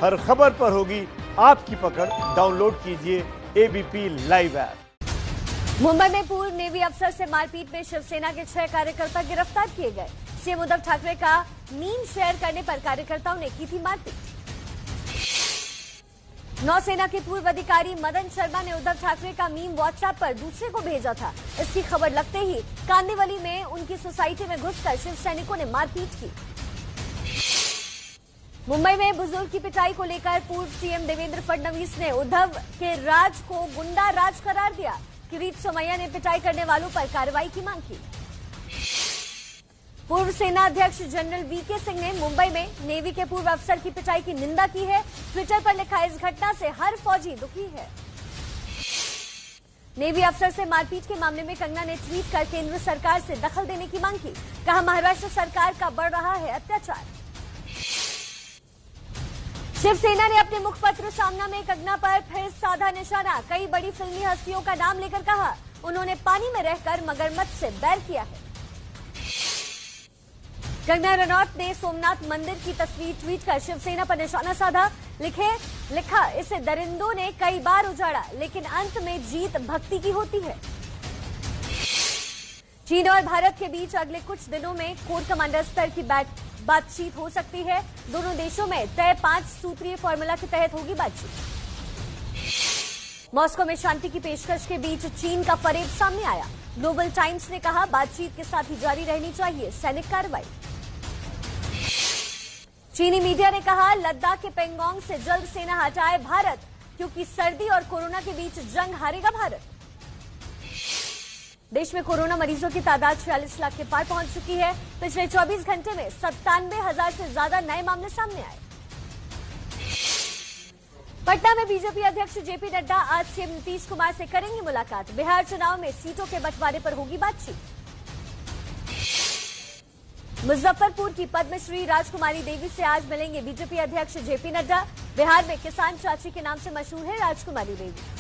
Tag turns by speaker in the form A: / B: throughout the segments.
A: हर खबर पर होगी आपकी पकड़। डाउनलोड कीजिए एबीपी लाइव ऐप।
B: मुंबई में पूर्व नेवी अफसर से मारपीट में शिवसेना के 6 कार्यकर्ता गिरफ्तार किए गए। सीएम उद्धव ठाकरे का मीम शेयर करने पर कार्यकर्ताओं ने की थी मारपीट। नौसेना के पूर्व अधिकारी मदन शर्मा ने उद्धव ठाकरे का मीम व्हाट्सएप पर दूसरे को भेजा था। इसकी खबर लगते ही कांदिवली में उनकी सोसाइटी में घुसकर शिव सैनिकों ने मारपीट की। मुंबई में बुजुर्ग की पिटाई को लेकर पूर्व सीएम देवेंद्र फडणवीस ने उद्धव के राज को गुंडा राज करार दिया। किरीट सोमैया ने पिटाई करने वालों पर कार्रवाई की मांग की। पूर्व सेना अध्यक्ष जनरल वीके सिंह ने मुंबई में नेवी के पूर्व अफसर की पिटाई की निंदा की है। ट्विटर पर लिखा, इस घटना से हर फौजी दुखी है। नेवी अफसर से मारपीट के मामले में कंगना ने ट्वीट कर केंद्र सरकार से दखल देने की मांग की। कहा, महाराष्ट्र सरकार का बढ़ रहा है अत्याचार। शिवसेना ने अपने मुखपत्र सामना में कंगना पर फिर साधा निशाना। कई बड़ी फिल्मी हस्तियों का नाम लेकर कहा, उन्होंने पानी में रहकर मगरमच्छ से बैर किया है। कंगना रनौत ने सोमनाथ मंदिर की तस्वीर ट्वीट कर शिवसेना पर निशाना साधा। लिखा, इसे दरिंदों ने कई बार उजाड़ा, लेकिन अंत में जीत भक्ति की होती है। चीन और भारत के बीच अगले कुछ दिनों में कोर कमांडर स्तर की बातचीत हो सकती है। दोनों देशों में तय 5 सूत्रीय फॉर्मूला के तहत होगी बातचीत। मॉस्को में शांति की पेशकश के बीच चीन का फरेब सामने आया। ग्लोबल टाइम्स ने कहा, बातचीत के साथ ही जारी रहनी चाहिए सैनिक कार्रवाई। चीनी मीडिया ने कहा, लद्दाख के पेंगोंग से जल्द सेना हटाए भारत, क्योंकि सर्दी और कोरोना के बीच जंग हारेगा भारत। देश में कोरोना मरीजों की तादाद 46 लाख के पार पहुंच चुकी है। पिछले 24 घंटे में 97,000 से ज्यादा नए मामले सामने आए। पटना में बीजेपी अध्यक्ष जेपी नड्डा आज सीएम नीतीश कुमार से करेंगे मुलाकात। बिहार चुनाव में सीटों के बंटवारे पर होगी बातचीत। मुजफ्फरपुर की पद्मश्री राजकुमारी देवी से आज मिलेंगे बीजेपी अध्यक्ष जेपी नड्डा। बिहार में किसान चाची के नाम से मशहूर है राजकुमारी देवी।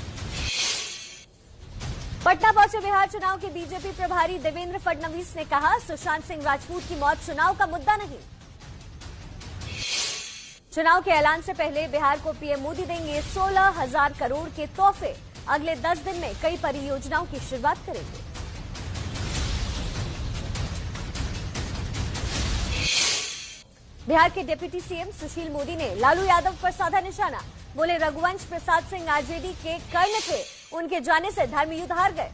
B: पटना पहुंचे बिहार चुनाव के बीजेपी प्रभारी देवेंद्र फडणवीस ने कहा, सुशांत सिंह राजपूत की मौत चुनाव का मुद्दा नहीं। चुनाव के ऐलान से पहले बिहार को पीएम मोदी देंगे 16,000 करोड़ के तोहफे। अगले 10 दिन में कई परियोजनाओं की शुरुआत करेंगे। बिहार के डिप्टी सीएम सुशील मोदी ने लालू यादव पर साधा निशाना। बोले, रघुवंश प्रसाद सिंह आरजेडी के कर्ण थे, उनके जाने से धर्मयुद्ध हार गए।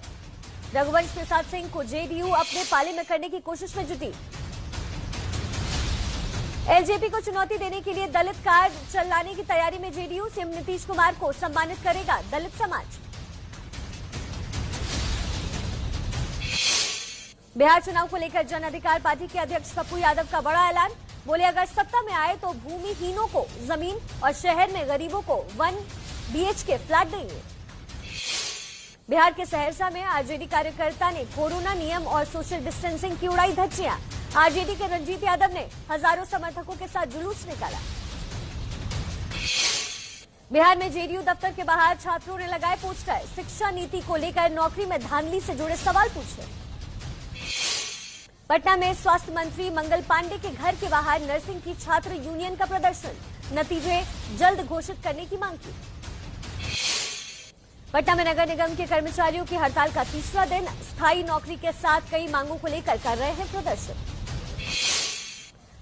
B: रघुवंश प्रसाद सिंह को जेडीयू अपने पाले में करने की कोशिश में जुटी। एलजेपी को चुनौती देने के लिए दलित कार्ड चलाने की तैयारी में जेडीयू। सीएम नीतीश कुमार को सम्मानित करेगा दलित समाज। बिहार चुनाव को लेकर जन अधिकार पार्टी के अध्यक्ष पप्पू यादव का बड़ा ऐलान। बोले, अगर सत्ता में आए तो भूमिहीनों को जमीन और शहर में गरीबों को 1 BHK फ्लैट देंगे। बिहार के सहरसा में आरजेडी कार्यकर्ता ने कोरोना नियम और सोशल डिस्टेंसिंग की उड़ाई धज्जियां। आरजेडी के रंजीत यादव ने हजारों समर्थकों के साथ जुलूस निकाला। बिहार में जेडीयू दफ्तर के बाहर छात्रों ने लगाए पोस्टर। शिक्षा नीति को लेकर नौकरी में धांधली से जुड़े सवाल पूछे। पटना में स्वास्थ्य मंत्री मंगल पांडे के घर के बाहर नर्सिंग की छात्र यूनियन का प्रदर्शन। नतीजे जल्द घोषित करने की मांग की। पटना में नगर निगम के कर्मचारियों की हड़ताल का तीसरा दिन। स्थायी नौकरी के साथ कई मांगों को लेकर कर रहे हैं प्रदर्शन।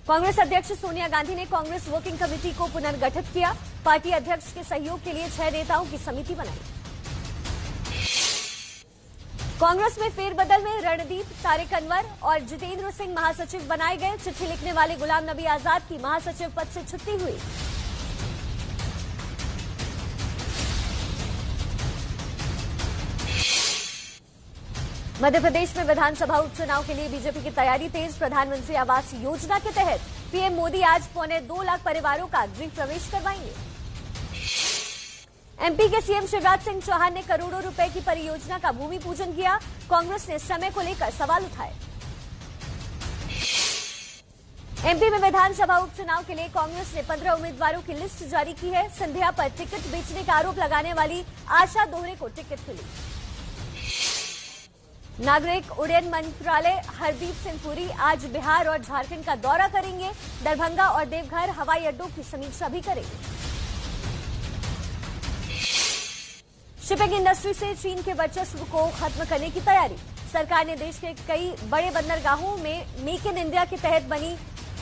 B: कांग्रेस अध्यक्ष सोनिया गांधी ने कांग्रेस वर्किंग कमेटी को पुनर्गठित किया। पार्टी अध्यक्ष के सहयोग के लिए 6 नेताओं की समिति बनाई। कांग्रेस में फेरबदल में रणदीप तारिक अनवर और जितेंद्र सिंह महासचिव बनाए गए। चिट्ठी लिखने वाले गुलाम नबी आजाद की महासचिव पद से छुट्टी हुई। मध्य प्रदेश में विधानसभा उपचुनाव के लिए बीजेपी की तैयारी तेज। प्रधानमंत्री आवास योजना के तहत पीएम मोदी आज 2.25 लाख परिवारों का गृह प्रवेश करवाएंगे। एमपी के सीएम शिवराज सिंह चौहान ने करोड़ों रुपए की परियोजना का भूमि पूजन किया। कांग्रेस ने समय को लेकर सवाल उठाए। एमपी में विधानसभा उपचुनाव के लिए कांग्रेस ने 15 उम्मीदवारों की लिस्ट जारी की है। सिंधिया पर टिकट बेचने का आरोप लगाने वाली आशा दोहरे को टिकट मिली। नागरिक उड्डयन मंत्रालय हरदीप सिंह पुरी आज बिहार और झारखंड का दौरा करेंगे। दरभंगा और देवघर हवाई अड्डों की समीक्षा भी करेंगे। शिपिंग इंडस्ट्री से चीन के वर्चस्व को खत्म करने की तैयारी। सरकार ने देश के कई बड़े बंदरगाहों में मेक इन इंडिया के तहत बनी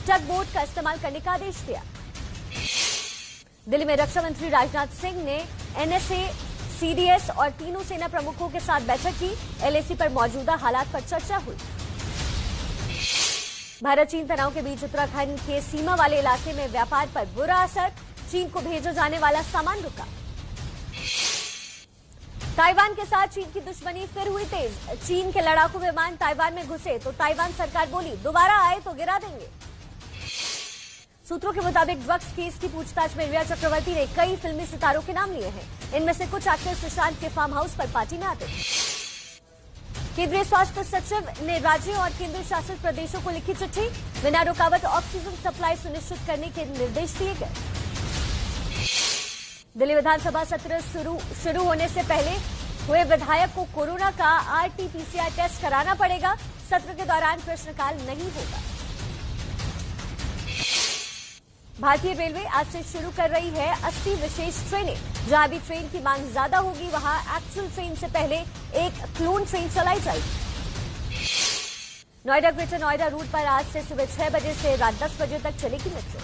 B: टग बोट का इस्तेमाल करने का आदेश दिया। दिल्ली में रक्षा मंत्री राजनाथ सिंह ने एनएसए, सीडीएस और तीनों सेना प्रमुखों के साथ बैठक की। एलएसी पर मौजूदा हालात पर चर्चा हुई। भारत चीन तनाव के बीच उत्तराखंड के सीमा वाले इलाके में व्यापार पर बुरा असर। चीन को भेजा जाने वाला सामान रुका। ताइवान के साथ चीन की दुश्मनी फिर हुई तेज। चीन के लड़ाकू विमान ताइवान में घुसे तो ताइवान सरकार बोली दोबारा आए तो गिरा देंगे। सूत्रों के मुताबिक ड्रग्स केस की पूछताछ में रिया चक्रवर्ती ने कई फिल्मी सितारों के नाम लिए हैं। इनमें से कुछ एक्टर सुशांत के फार्म हाउस पर पार्टी में आते। केंद्रीय स्वास्थ्य सचिव ने राज्यों और केंद्र शासित प्रदेशों को लिखी चिट्ठी। बिना रुकावट ऑक्सीजन सप्लाई सुनिश्चित करने के निर्देश दिए गए। दिल्ली विधानसभा सत्र शुरू होने से पहले हुए विधायक को कोरोना का आरटी-पीसीआर टेस्ट कराना पड़ेगा। सत्र के दौरान प्रश्नकाल नहीं होगा। भारतीय रेलवे आज से शुरू कर रही है 80 विशेष ट्रेनें। जहां भी ट्रेन की मांग ज्यादा होगी वहां एक्चुअल ट्रेन से पहले एक क्लोन ट्रेन चलाई जाएगी। नोएडा ग्रेटर नोएडा रूट पर आज से सुबह 6 बजे से रात 10 बजे तक चलेगी मेट्रो।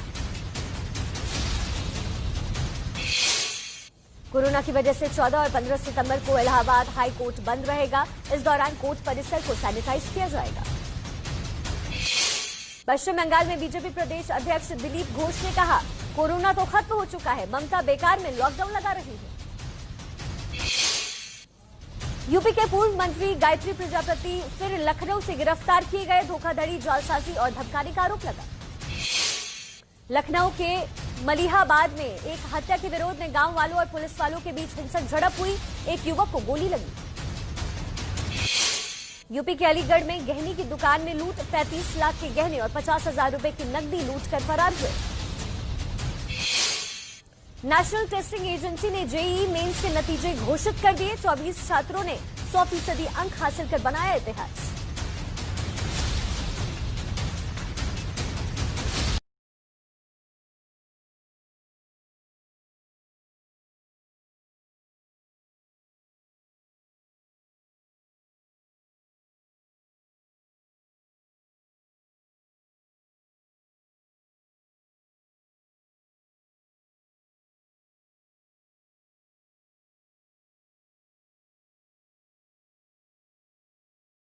B: कोरोना की वजह से 14 और 15 सितंबर को इलाहाबाद हाई कोर्ट बंद रहेगा। इस दौरान कोर्ट परिसर को सैनिटाइज किया जाएगा। पश्चिम बंगाल में बीजेपी प्रदेश अध्यक्ष दिलीप घोष ने कहा कोरोना तो खत्म हो चुका है, ममता बेकार में लॉकडाउन लगा रही है। यूपी के पूर्व मंत्री गायत्री प्रजापति फिर लखनऊ से गिरफ्तार किए गए। धोखाधड़ी, जालसाजी और धमकाने का आरोप लगा। लखनऊ के मलिहाबाद में एक हत्या के विरोध में गांव वालों और पुलिस वालों के बीच हिंसक झड़प हुई। एक युवक को गोली लगी। यूपी के अलीगढ़ में गहने की दुकान में लूट। 35 लाख के गहने और 50,000 रुपए की नकदी लूट कर फरार हुए। नेशनल टेस्टिंग एजेंसी ने जेईई मेंस के नतीजे घोषित कर दिए। 24 छात्रों ने 100% अंक हासिल कर बनाया इतिहास।